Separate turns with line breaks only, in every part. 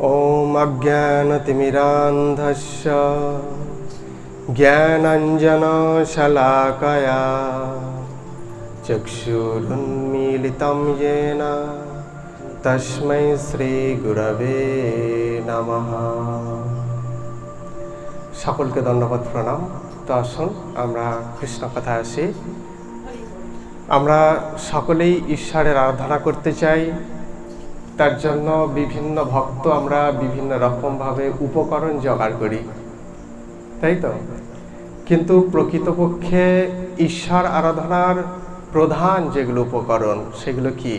ॐ अज्ञानतिमिरान्धस्य ज्ञानाञ्जनशलाकया चक्षुरुन्मीलितं येन तस्मै श्रीगुरवे नमः। সকলকে ধন্যবাদ, প্রণাম। তো আসুন আমরা কৃষ্ণ কথায় আসি। আমরা সকলেই ঈশ্বরের আরাধনা করতে চাই। তার জন্য বিভিন্ন ভক্ত আমরা বিভিন্ন রকমভাবে উপকরণ জোগাড় করি, তাই তো? কিন্তু প্রকৃতপক্ষে ঈশ্বর আরাধনার প্রধান যেগুলো উপকরণ সেগুলো কি,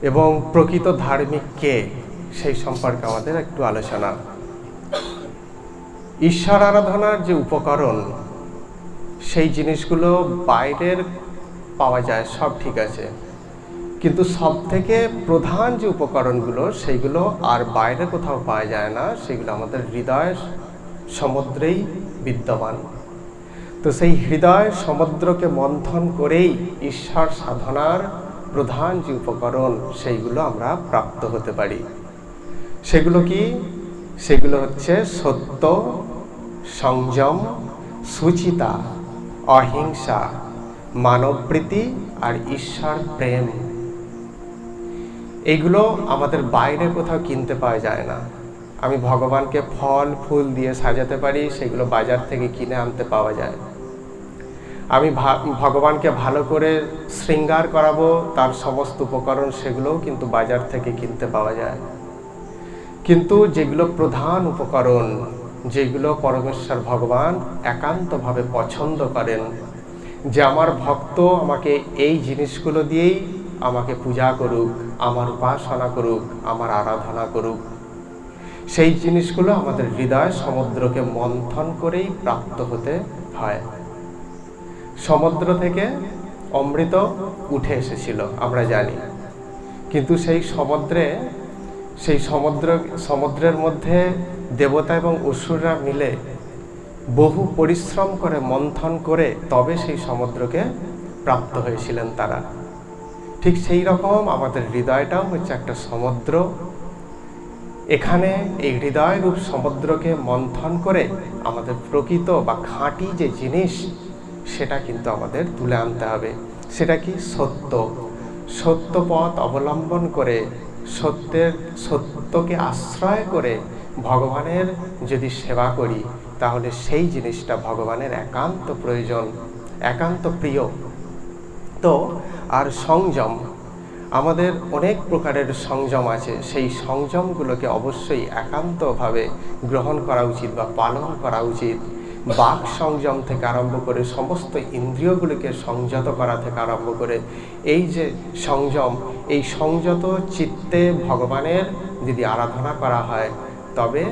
এবং প্রকৃত ধার্মিক কে, সেই সম্পর্কে আমাদের একটু আলোচনা। ঈশ্বর আরাধনার যে উপকরণ, সেই জিনিসগুলো বাইরের পাওয়া যায়, সব ঠিক আছে, কিন্তু সব থেকে প্রধান যে উপকরণগুলো সেইগুলো আর বাইরে কোথাও পাওয়া যায় না, সেগুলো আমাদের হৃদয় সমুদ্রেই বিদ্যমান। তো সেই হৃদয় সমুদ্রকে মন্থন করেই ঈশ্বর সাধনার প্রধান যে উপকরণ সেইগুলো আমরা প্রাপ্ত হতে পারি। সেগুলো কি? সেগুলো হচ্ছে সত্য, সংযম, সুচিতা, অহিংসা, মানবপ্রীতি আর ঈশ্বর প্রেম। এইগুলো আমাদের বাইরে কোথাও কিনতে পাওয়া যায় না। আমি ভগবানকে ফল ফুল দিয়ে সাজাতে পারি, সেগুলো বাজার থেকে কিনে আনতে পাওয়া যায়। আমি ভগবানকে ভালো করে শৃঙ্গার করাবো, তার সমস্ত উপকরণ সেগুলোও কিন্তু বাজার থেকে কিনতে পাওয়া যায়। কিন্তু যেগুলো প্রধান উপকরণ, যেগুলো পরমেশ্বর ভগবান একান্তভাবে পছন্দ করেন, যে আমার ভক্ত আমাকে এই জিনিসগুলো দিয়েই আমাকে পূজা করুক, আমার উপাসনা করুক, আমার আরাধনা করুক, সেই জিনিসগুলো আমাদের হৃদয় সমুদ্রকে মন্থন করেই প্রাপ্ত হতে হয়। সমুদ্র থেকে অমৃত উঠে এসেছিল আমরা জানি, কিন্তু সেই সমুদ্রের মধ্যে দেবতা এবং অসুররা মিলে বহু পরিশ্রম করে মন্থন করে তবে সেই সমুদ্রকে প্রাপ্ত হয়েছিলেন তারা। ঠিক সেই রকম আমাদের হৃদয়টাও হচ্ছে একটা সমুদ্র। এখানে এই হৃদয় রূপ সমুদ্রকে মন্থন করে আমাদের প্রকৃত বা খাঁটি যে জিনিস, সেটা কিন্তু আমাদের তুলে আনতে হবে। সেটা কি? সত্য। সত্য পথ অবলম্বন করে, সত্যকে আশ্রয় করে ভগবানের যদি সেবা করি, তাহলে সেই জিনিসটা ভগবানের একান্ত প্রয়োজন, একান্ত প্রিয়। তো আর সংযম, আমাদের অনেক প্রকারের সংযম আছে। সেই সংযমগুলোকে অবশ্যই একান্তভাবে গ্রহণ করা উচিত বা পালন করা উচিত। বাক সংযম থেকে আরম্ভ করে সমস্ত ইন্দ্রিয়গুলিকে সংযত করা থেকে আরম্ভ করে এই যে সংযম, এই সংযত চিত্তে ভগবানের যদি আরাধনা করা হয়, তবে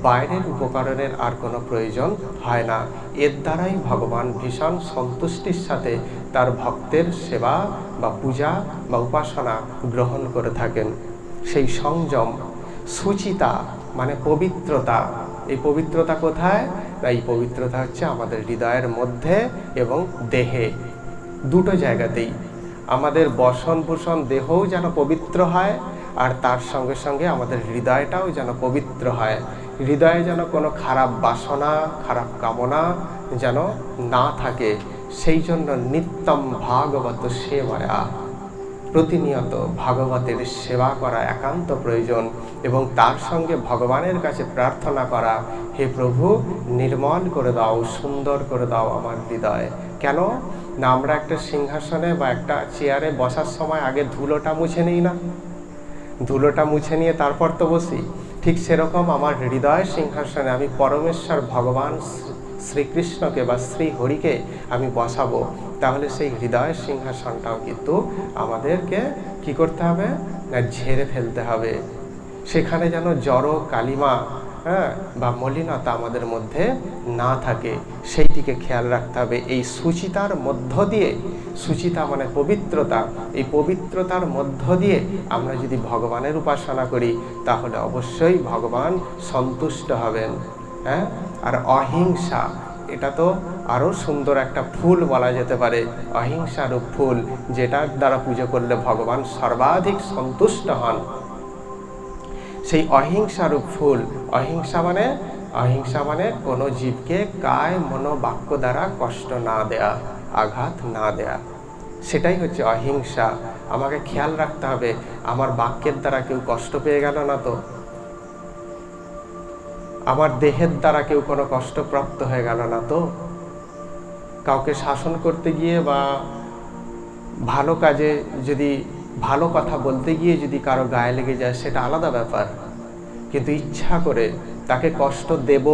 বাইরের উপকরণের আর কোনো প্রয়োজন হয় না। এর দ্বারাই ভগবান ভীষণ সন্তুষ্টির সাথে তার ভক্তের সেবা বা পূজা বা উপাসনা গ্রহণ করে থাকেন। সেই সংযম। সুচিতা মানে পবিত্রতা। এই পবিত্রতা কোথায়? এই পবিত্রতা হচ্ছে আমাদের হৃদয়ের মধ্যে এবং দেহে, দুটো জায়গাতেই। আমাদের বসন ভূষণ দেহও যেন পবিত্র হয়, আর তার সঙ্গে সঙ্গে আমাদের হৃদয়টাও যেন পবিত্র হয়। হৃদয়ে যেন কোনো খারাপ বাসনা, খারাপ কামনা যেন না থাকে। সেই জন্য নিত্যম ভাগবত সেবায়া, প্রতিনিয়ত ভাগবতের সেবা করা একান্ত প্রয়োজন, এবং তার সঙ্গে ভগবানের কাছে প্রার্থনা করা, হে প্রভু নির্মল করে দাও, সুন্দর করে দাও আমার হৃদয়। কেন না? আমরা একটা সিংহাসনে বা একটা চেয়ারে বসার সময় আগে ধুলোটা মুছে নিই না? ধুলোটা মুছে নিয়ে তারপর তো বসি। ঠিক সেরকম আমার হৃদয় সিংহাসনে আমি পরমেশ্বর ভগবান শ্রীকৃষ্ণকে বা শ্রীহরিকে আমি বসাবো। তাহলে সেই হৃদয় সিংহাসনটাও কিন্তু আমাদেরকে কি করতে হবে না, ঝেড়ে ফেলতে হবে। সেখানে যেন জড় কালিমা বা মলিনতা আমাদের মধ্যে না থাকে, সেইটিকে খেয়াল রাখতে হবে। এই সুচিতার মধ্য দিয়ে, সুচিতা মানে পবিত্রতা, এই পবিত্রতার মধ্য দিয়ে আমরা যদি ভগবানের উপাসনা করি, তাহলে অবশ্যই ভগবান সন্তুষ্ট হবেন। আর অহিংসা, এটা তো আরও সুন্দর একটা ফুল বলা যেতে পারে, অহিংসারূপ ফুল, যেটার দ্বারা পুজো করলে ভগবান সর্বাধিক সন্তুষ্ট হন। সেই অহিংসারূপ ফুল। অহিংসা মানে কোনো জীবকে কায় মনো বাক্য দ্বারা কষ্ট না দেয়া, আঘাত না দেয়া, সেটাই হচ্ছে অহিংসা। আমাকে খেয়াল রাখতে হবে আমার বাক্যের দ্বারা কেউ কষ্ট পেয়ে গেল না তো, আমার দেহের দ্বারা কেউ কোনো কষ্টপ্রাপ্ত হয়ে গেল না তো। কাউকে শাসন করতে গিয়ে বা ভালো কাজে যদি ভালো কথা বলতে গিয়ে যদি কারো গায়ে লেগে যায় সেটা আলাদা ব্যাপার, কিন্তু ইচ্ছা করে তাকে কষ্ট দেব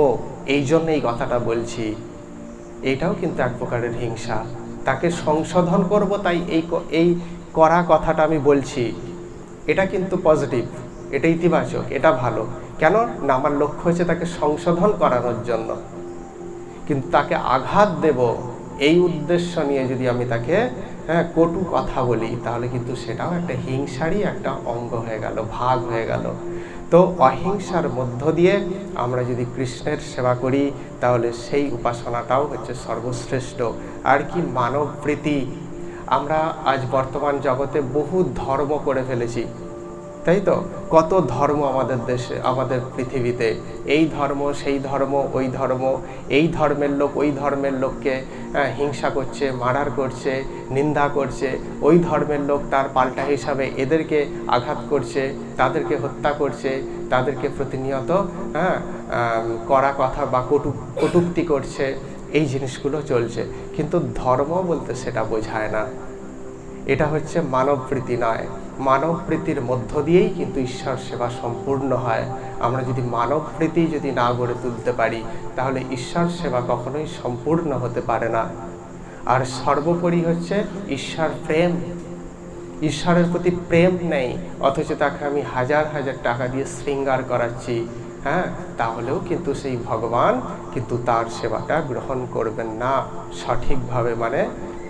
এই জন্য এই কথাটা বলছি, এটাও কিন্তু এক প্রকারের হিংসা। তাকে সংশোধন করব তাই এই করা কথাটা আমি বলছি, এটা কিন্তু পজিটিভ, এটা ইতিবাচক, এটা ভালো। কেন না, আমার লক্ষ্য হচ্ছে তাকে সংশোধন করানোর জন্য। কিন্তু তাকে আঘাত দেব এই উদ্দেশ্য নিয়ে যদি আমি তাকে কটু কথা বলি, তাহলে কিন্তু সেটাও একটা হিংসারই একটা অঙ্গ হয়ে গেল, ভাগ হয়ে গেল। তো অহিংসার মধ্য দিয়ে আমরা যদি কৃষ্ণের সেবা করি, তাহলে সেই উপাসনাটাও হচ্ছে সর্বশ্রেষ্ঠ। আর কি মানব প্রীতি। আমরা আজ বর্তমান জগতে বহু ধর্ম করে ফেলেছি, তাই তো? কত ধর্ম আমাদের দেশে, আমাদের পৃথিবীতে। এই ধর্ম, সেই ধর্ম, ওই ধর্ম, এই ধর্মের লোক ওই ধর্মের লোককে হিংসা করছে, মার্ডার করছে, নিন্দা করছে। ওই ধর্মের লোক তার পাল্টা হিসাবে এদেরকে আঘাত করছে, তাদেরকে হত্যা করছে, তাদেরকে প্রতিনিয়ত কড়া কথা বা কটূক্তি করছে। এই জিনিসগুলো চলছে, কিন্তু ধর্ম বলতে সেটা বোঝায় না। এটা হচ্ছে মানব প্রীতি নয়। মানব প্রীতির মধ্য দিয়েই কিন্তু ঈশ্বর সেবা সম্পূর্ণ হয়। আমরা যদি মানব প্রীতি যদি না গড়ে তুলতে পারি, তাহলে ঈশ্বর সেবা কখনোই সম্পূর্ণ হতে পারে না। আর সর্বোপরি হচ্ছে ঈশ্বর প্রেম। ঈশ্বরের প্রতি প্রেম নেই, অথচ তাকে আমি হাজার হাজার টাকা দিয়ে শৃঙ্গার করাচ্ছি, তাহলেও কিন্তু সেই ভগবান কিন্তু তার সেবাটা গ্রহণ করবেন না সঠিকভাবে, মানে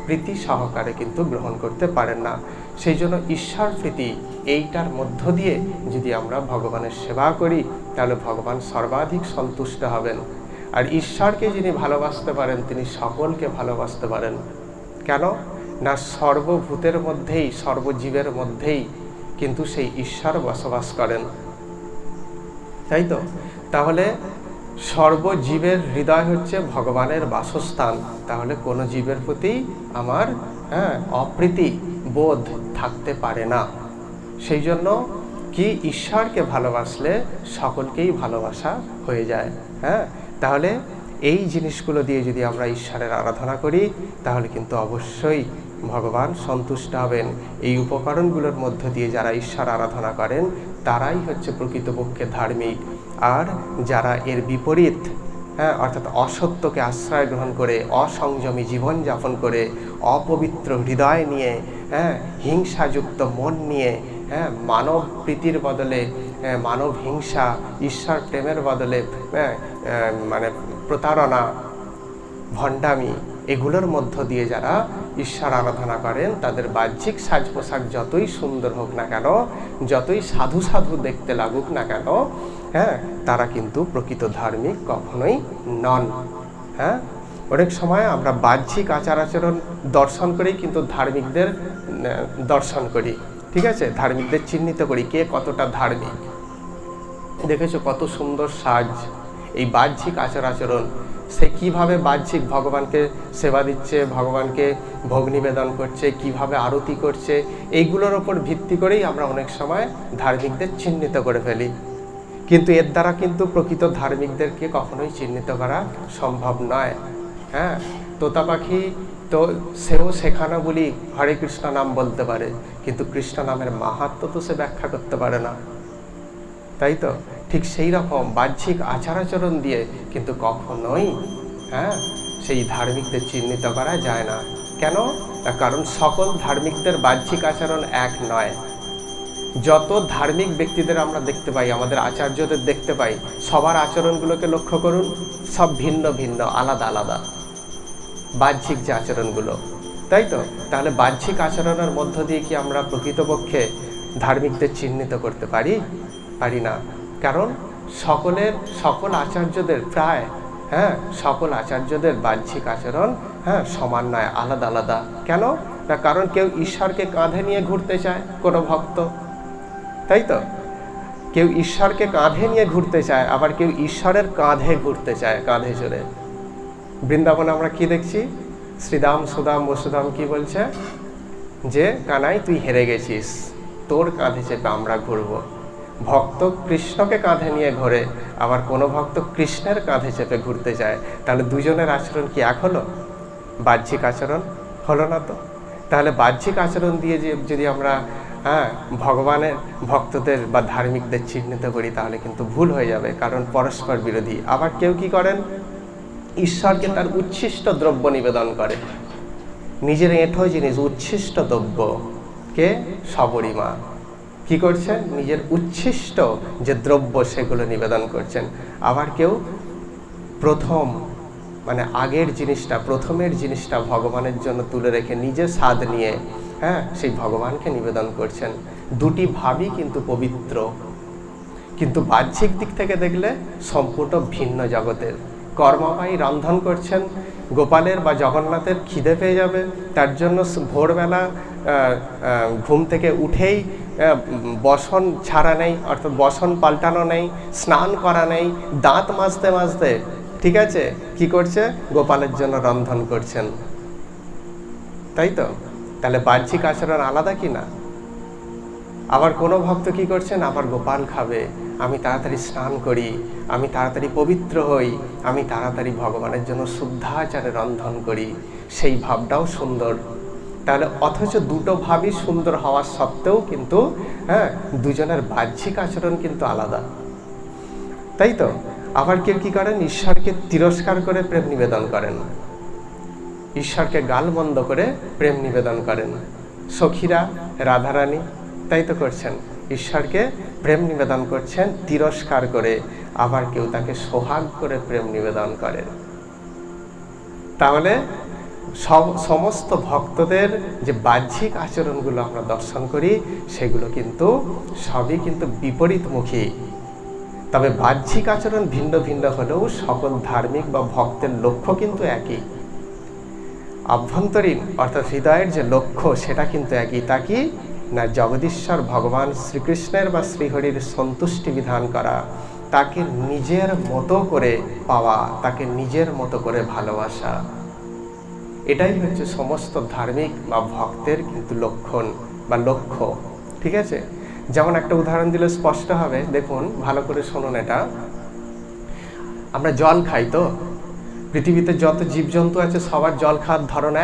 প্রীতি সহকারে কিন্তু গ্রহণ করতে পারেন না। সেই জন্য ঈশ্বর প্রীতি এইটার মধ্য দিয়ে যদি আমরা ভগবানের সেবা করি, তাহলে ভগবান সর্বাধিক সন্তুষ্ট হবেন। আর ঈশ্বরকে যিনি ভালোবাসতে পারেন, তিনি সকলকে ভালোবাসতে পারেন। কেন না, সর্বভূতের মধ্যেই, সর্বজীবের মধ্যেই কিন্তু সেই ঈশ্বর বসবাস করেন, তাই তো? তাহলে সর্বজীবের হৃদয় হচ্ছে ভগবানের বাসস্থান। তাহলে কোনো জীবের প্রতি আমার অপ্রীতি বোধ থাকতে পারে না। সেই জন্য কি, ঈশ্বরকে ভালোবাসলে সকলকেই ভালোবাসা হয়ে যায়। তাহলে এই জিনিসগুলো দিয়ে যদি আমরা ঈশ্বরের আরাধনা করি, তাহলে কিন্তু অবশ্যই ভগবান সন্তুষ্ট হবেন। এই উপকরণগুলোর মধ্য দিয়ে যারা ঈশ্বর আরাধনা করেন, তারাই হচ্ছে প্রকৃতপক্ষে ধার্মিক। আর যারা এর বিপরীত, অর্থাৎ অসত্যকে আশ্রয় গ্রহণ করে, অসংযমী জীবনযাপন করে, অপবিত্র হৃদয় নিয়ে, হিংসাযুক্ত মন নিয়ে, মানব প্রীতির বদলে মানব হিংসা, ঈশ্বর প্রেমের বদলে মানে প্রতারণা, ভণ্ডামি, এগুলোর মধ্য দিয়ে যারা ঈশ্বর আরাধনা করেন, তাদের বাহ্যিক সাজ পোশাক যতই সুন্দর হোক না কেন, যতই সাধু সাধু দেখতে লাগুক না কেন, তারা কিন্তু প্রকৃত ধার্মিক কখনোই নন। অনেক সময় আমরা বাহ্যিক আচার আচরণ দর্শন করেই কিন্তু ধার্মিকদের দর্শন করি, ঠিক আছে? ধার্মিকদের চিহ্নিত করি কে কতটা ধার্মিক। দেখেছো কত সুন্দর সাজ, এই বাহ্যিক আচার আচরণ। সে কিভাবে বাহ্যিক ভগবানকে সেবা দিচ্ছে, ভগবানকে ভোগ নিবেদন করছে, কিভাবে আরতি করছে, এইগুলোর ওপর ভিত্তি করেই আমরা অনেক সময় ধার্মিকদের চিহ্নিত করে ফেলি। কিন্তু এর দ্বারা কিন্তু প্রকৃত ধার্মিকদেরকে কখনোই চিহ্নিত করা সম্ভব নয়। তোতা পাখি তো সেও শেখানো বলি হরে কৃষ্ণ নাম বলতে পারে, কিন্তু কৃষ্ণ নামের মাহাত্ম্য তো সে ব্যাখ্যা করতে পারে না, তাই তো? ঠিক সেই রকম বাহ্যিক আচার আচরণ দিয়ে কিন্তু কখনোই সেই ধার্মিকদের চিহ্নিত করা যায় না। কেন? কারণ সকল ধার্মিকদের বাহ্যিক আচরণ এক নয়। যত ধার্মিক ব্যক্তিদের আমরা দেখতে পাই, আমাদের আচার্যদের দেখতে পাই, সবার আচরণগুলোকে লক্ষ্য করুন, সব ভিন্ন ভিন্ন, আলাদা আলাদা বাহ্যিক যে আচরণগুলো, তাই তো? তাহলে বাহ্যিক আচরণের মধ্য দিয়ে কি আমরা প্রকৃতপক্ষে ধার্মিকদের চিহ্নিত করতে পারি? পারি না। কারণ সকল আচার্যদের প্রায় সকল আচার্যদের বাহ্যিক আচরণ সমান নয়, আলাদা আলাদা। কেন না, কারণ কেউ ঈশ্বরকে কাঁধে নিয়ে ঘুরতে চায়, কোনো ভক্ত, তাই তো? কেউ ঈশ্বরকে কাঁধে নিয়ে ঘুরতে চায়, আবার কেউ ঈশ্বরের কাঁধে ঘুরতে চায়, কাঁধে চড়ে। বৃন্দাবনে আমরা কি দেখছি? শ্রীদাম সুদাম বসুদাম কি বলছে যে কানাই তুই হেরে গেছিস, তোর কাঁধে চেপে আমরা ঘুরবো। ভক্ত কৃষ্ণকে কাঁধে নিয়ে ঘোরে, আবার কোনো ভক্ত কৃষ্ণের কাঁধে চেপে ঘুরতে চায়। তাহলে দুজনের আচরণ কি এক হলো? বাহ্যিক আচরণ হলো না তো। তাহলে বাহ্যিক আচরণ দিয়ে যদি আমরা ভগবানের ভক্তদের বা ধার্মিকদের চিহ্নিত করি তাহলে কিন্তু ভুল হয়ে যাবে, কারণ পরস্পর বিরোধী। আবার কেউ কি করেন? ঈশ্বরকে তার উচ্ছিষ্ট দ্রব্য নিবেদন করে, নিজের এঁঠো জিনিস উচ্ছিষ্ট দ্রব্য। কে? শবরীমা কি করছেন? নিজের উচ্ছিষ্ট যে দ্রব্য সেগুলো নিবেদন করছেন। আবার কেউ প্রথম আগের জিনিসটা, প্রথমের জিনিসটা ভগবানের জন্য তুলে রেখে নিজে স্বাদ নিয়ে সেই ভগবানকে নিবেদন করছেন। দুটি ভাবই কিন্তু পবিত্র, কিন্তু বাহ্যিক দিক থেকে দেখলে সম্পূর্ণ ভিন্ন জগতের। কর্মবাই রন্ধন করছেন, গোপালের বা জগন্নাথের খিদে পেয়ে যাবে, তার জন্য ভোরবেলা ঘুম থেকে উঠেই বসন ছাড়া নেই, অর্থাৎ বসন পাল্টানো নেই, স্নান করা নেই, দাঁত মাজতে মাজতে, ঠিক আছে, কি করছে? গোপালের জন্য রন্ধন করছেন, তাই তো? তাহলে বাহ্যিক আচরণ আলাদা কি না? আবার কোনো ভক্ত কি করছেন? আবার গোপাল খাবে, আমি তাড়াতাড়ি স্নান করি, আমি তাড়াতাড়ি পবিত্র হই, আমি তাড়াতাড়ি ভগবানের জন্য শুদ্ধাচারে রন্ধন করি, সেই ভাবটাও সুন্দর। তাহলে অথচ দুটো ভাবই সুন্দর হওয়া সত্ত্বেও কিন্তু দুজনের বাহ্যিক আচরণ কিন্তু আলাদা, তাই তো? আবার কেউ কি করেন? ঈশ্বরকে তিরস্কার করে প্রেম নিবেদন করেন, ঈশ্বরকে গালমন্দ করে প্রেম নিবেদন করেন। সখীরা, রাধারানী তাই তো করছেন, ঈশ্বরকে প্রেম নিবেদন করছেন তিরস্কার করে। আবার কেউ তাকে সোহাগ করে প্রেম নিবেদন করেন। তাহলে সমস্ত ভক্তদের যে বাহ্যিক আচরণগুলো আমরা দর্শন করি সেগুলো কিন্তু সবই কিন্তু বিপরীতমুখী। তবে বাহ্যিক আচরণ ভিন্ন ভিন্ন হলেও সকল ধার্মিক বা ভক্তের লক্ষ্য কিন্তু একই। আভ্যন্তরীণ অর্থাৎ হৃদয়ের যে লক্ষ্য সেটা কিন্তু একই। তা কি না? জগদীশ্বর ভগবান শ্রীকৃষ্ণের বা শ্রীহরির সন্তুষ্টি বিধান করা, তাকে নিজের মতো করে পাওয়া, তাকে নিজের মতো করে ভালোবাসা। এটাই হচ্ছে সমস্ত ধার্মিক বা ভক্তের কিন্তু লক্ষণ বা লক্ষ্য, ঠিক আছে? যেমন একটা উদাহরণ দিলে স্পষ্ট হবে, দেখুন ভালো করে শুনুন। এটা আমরা জল খাই তো, পৃথিবীতে যত জীবজন্তু আছে সবার জল খাওয়ার ধরন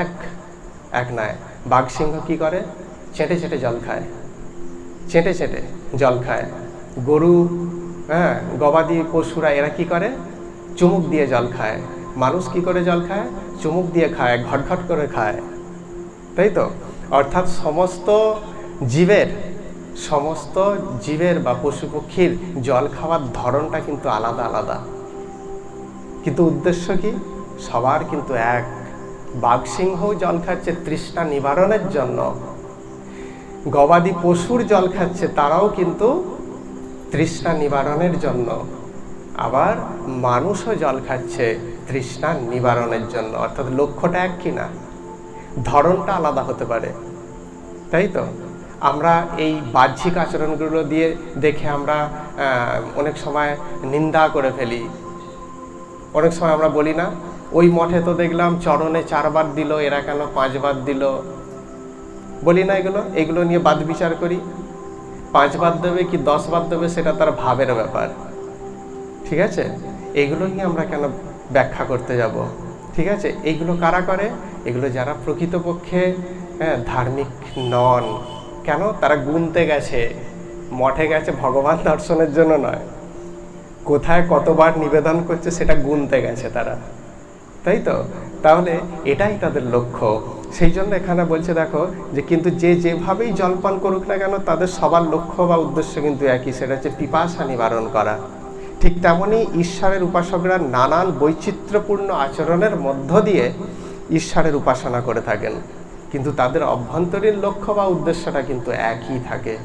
এক নয়। বাঘ সিংহ কি করে? চেটে চেটে জল খায়, চেটে চেটে জল খায়। গরু, গবাদি পশুরা এরা কি করে? চুমুক দিয়ে জল খায়। মানুষ কি করে জল খায়? চুমুক দিয়ে খায়, ঘটঘট করে খায়, তাই তো? অর্থাৎ সমস্ত জীবের বা পশু পক্ষীর জল খাওয়ার ধরনটা কিন্তু আলাদা আলাদা, কিন্তু উদ্দেশ্য কি? সবার কিন্তু এক। বাঘ সিংহও জল খাচ্ছে তৃষ্ণা নিবারণের জন্য, গবাদি পশুর জল খাচ্ছে তারাও কিন্তু তৃষ্ণা নিবারণের জন্য, আবার মানুষও জল খাচ্ছে তৃষ্ণা নিবারণের জন্য। অর্থাৎ লক্ষ্যটা এক কিনা, ধরনটা আলাদা হতে পারে, তাই তো? আমরা এই বাহ্যিক আচরণগুলো দিয়ে দেখে আমরা অনেক সময় নিন্দা করে ফেলি। অনেক সময় আমরা বলি না, ওই মঠে তো দেখলাম চরণে 4 বার দিল, এরা কেন 5 বার দিল? বলি না এগুলো নিয়ে বাদ বিচার করি। 5 বার দেবে কি 10 বার দেবে সেটা তার ভাবের ব্যাপার, ঠিক আছে? এগুলো নিয়ে আমরা কেন ব্যাখ্যা করতে যাব? ঠিক আছে, এইগুলো কারা করে? এগুলো যারা প্রকৃতপক্ষে ধার্মিক নন। কেন? তারা গুনতে গেছে, মঠে গেছে ভগবান দর্শনের জন্য নয়, কোথায় কতবার নিবেদন করছে সেটা গুনতে গেছে তারা, তাই তো? তাহলে এটাই তাদের লক্ষ্য। সেই জন্য এখানে বলছে দেখো যে কিন্তু যে যেভাবেই জলপান করুক না কেন তাদের সবার লক্ষ্য বা উদ্দেশ্য কিন্তু একই, সেটা হচ্ছে পিপাসা নিবারণ করা। ঠিক তেমনই ঈশ্বরের উপাসকরা নানান বৈচিত্র্যপূর্ণ আচরণের মধ্য দিয়ে ঈশ্বরের উপাসনা করে থাকেন, কিন্তু তাদের অভ্যন্তরীণ লক্ষ্য বা উদ্দেশ্যটা কিন্তু একই থাকে।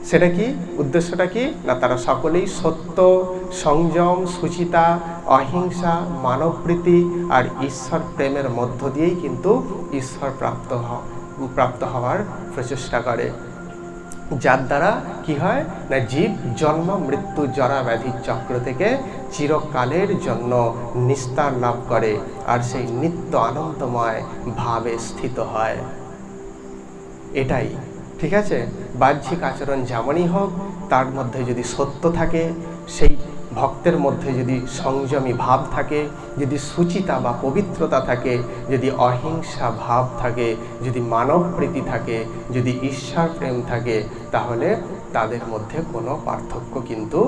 সেটা কি? উদ্দেশ্যটা কি না? তারা সকলেই সত্য, সংযম, সুচিতা, অহিংসা, মানবপ্রীতি আর ঈশ্বর প্রেমের মধ্য দিয়েই কিন্তু ঈশ্বর প্রাপ্ত হওয়ার প্রচেষ্টা করে। যার দ্বারা কি হয় না জীব জন্ম মৃত্যু জরা ব্যাধি চক্র থেকে চিরকালের জন্য নিস্তার লাভ করে আর সেই নিত্য আনন্দময় ভাবে স্থিত হয়। এটাই ঠিক আছে। বাহ্যিক আচরণ যেমনই হোক, তার মধ্যে যদি সত্য থাকে, সেই ভক্তের মধ্যে যদি সংযমী ভাব থাকে, যদি সুচিতা বা পবিত্রতা থাকে, যদি অহিংসা ভাব থাকে, যদি মানব প্রীতি থাকে, যদি ঈশ্বর প্রেম থাকে, তাহলে তাদের মধ্যে কোনো পার্থক্য কিন্তু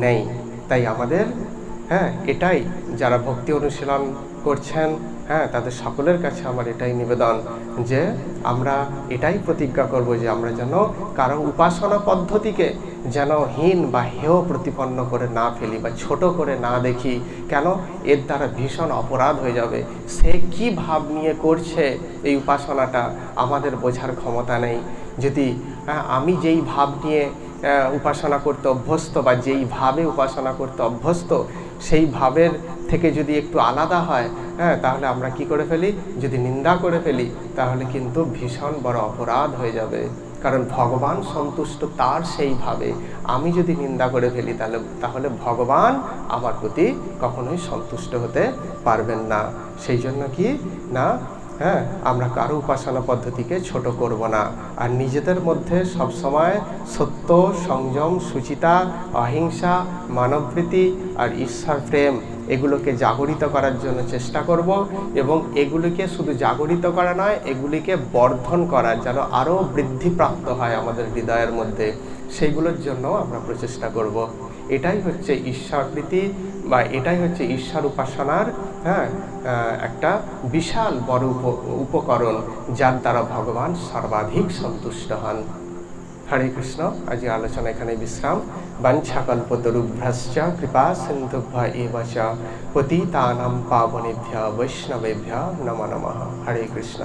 নেই। তাই আমাদের এটাই যারা ভক্তি অনুশীলন করছেন, তাদের সকলের কাছে আমার এটাই নিবেদন যে আমরা এটাই প্রতিজ্ঞা করব যে আমরা যেন কারো উপাসনা পদ্ধতিকে যেন হীন বা হেয় প্রতিপন্ন করে না ফেলি বা ছোট করে না দেখি। কেন? এর দ্বারা ভীষণ অপরাধ হয়ে যাবে। সে কি ভাব নিয়ে করছে এই উপাসনাটা আমাদের বোঝার ক্ষমতা নেই। যদি আমি যেই ভাব নিয়ে উপাসনা করতে অভ্যস্ত বা যেই ভাবে উপাসনা করতে অভ্যস্ত, সেই ভাবের থেকে যদি একটু আলাদা হয়, তাহলে আমরা কি করে ফেলি? যদি নিন্দা করে ফেলি, তাহলে কিন্তু ভীষণ বড় অপরাধ হয়ে যাবে। কারণ ভগবান সন্তুষ্ট তার সেই ভাবে। আমি যদি নিন্দা করে ফেলি তাহলে ভগবান আমার প্রতি কখনোই সন্তুষ্ট হতে পারবেন না। সেই জন্য কি না আমরা কারো উপাসনা পদ্ধতিকে ছোট করব না, আর নিজেদের মধ্যে সবসময় সত্য, সংযম, সুচিতা, অহিংসা, মানবপ্রীতি আর ঈশ্বর প্রেম এগুলোকে জাগরিত করার জন্য চেষ্টা করব। এবং এগুলিকে শুধু জাগরিত করা নয়, এগুলিকে বর্ধন করার যেন আরও বৃদ্ধিপ্রাপ্ত হয় আমাদের হৃদয়ের মধ্যে, সেইগুলোর জন্য আমরা প্রচেষ্টা করব। এটাই হচ্ছে ঈশ্বর প্রীতি বা এটাই হচ্ছে ঈশ্বর উপাসনার একটা বিশাল বড় উপকরণ, যার দ্বারা ভগবান সর্বাধিক সন্তুষ্ট হন। হরে কৃষ্ণ। আজ আলোচনা এখানে বিশ্রাম। বাঞ্ছাকল্পতরুভ্যশ্চ কৃপা সিন্ধুভ্য এব চ পতিতানাং পাবনেভ্যো বৈষ্ণবেভ্যো নমো নমঃ। হরে কৃষ্ণ।